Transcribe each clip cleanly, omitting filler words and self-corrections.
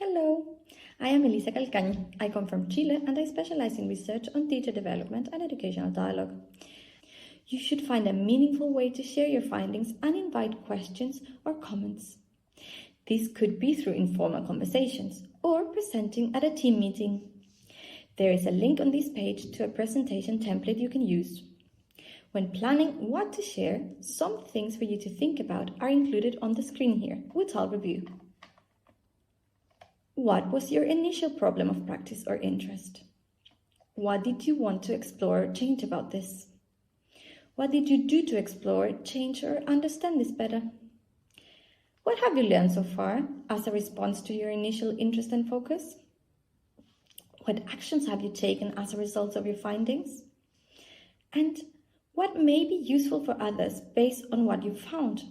Hello, I am Elisa Calcaño. I come from Chile and I specialize in research on teacher development and educational dialogue. You should find a meaningful way to share your findings and invite questions or comments. This could be through informal conversations or presenting at a team meeting. There is a link on this page to a presentation template you can use. When planning what to share, some things for you to think about are included on the screen here, which I'll review. What was your initial problem of practice or interest? What did you want to explore or change about this? What did you do to explore, change, or understand this better? What have you learned so far as a response to your initial interest and focus? What actions have you taken as a result of your findings? And what may be useful for others based on what you found?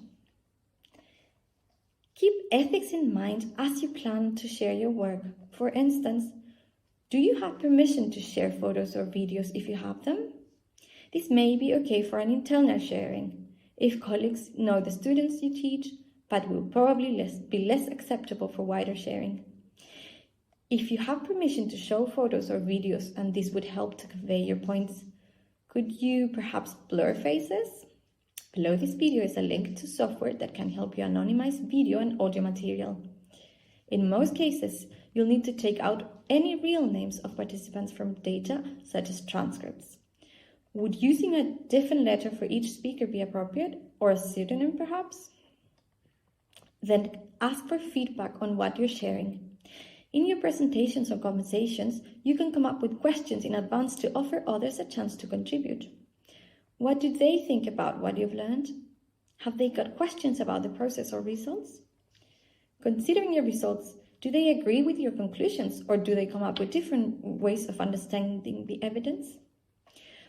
Keep ethics in mind as you plan to share your work. For instance, do you have permission to share photos or videos if you have them? This may be okay for an internal sharing, if colleagues know the students you teach, but will probably be less acceptable for wider sharing. If you have permission to show photos or videos and this would help to convey your points, could you perhaps blur faces? Below this video is a link to software that can help you anonymize video and audio material. In most cases, you'll need to take out any real names of participants from data, such as transcripts. Would using a different letter for each speaker be appropriate, or a pseudonym perhaps? Then ask for feedback on what you're sharing. In your presentations or conversations, you can come up with questions in advance to offer others a chance to contribute. What do they think about what you've learned? Have they got questions about the process or results? Considering your results, do they agree with your conclusions or do they come up with different ways of understanding the evidence?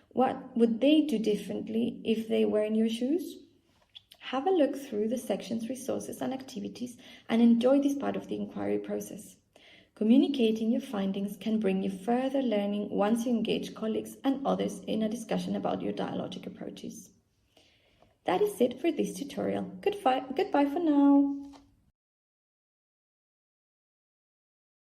What would they do differently if they were in your shoes? Have a look through the section's resources and activities and enjoy this part of the inquiry process. Communicating your findings can bring you further learning once you engage colleagues and others in a discussion about your dialogic approaches. That is it for this tutorial. Goodbye for now.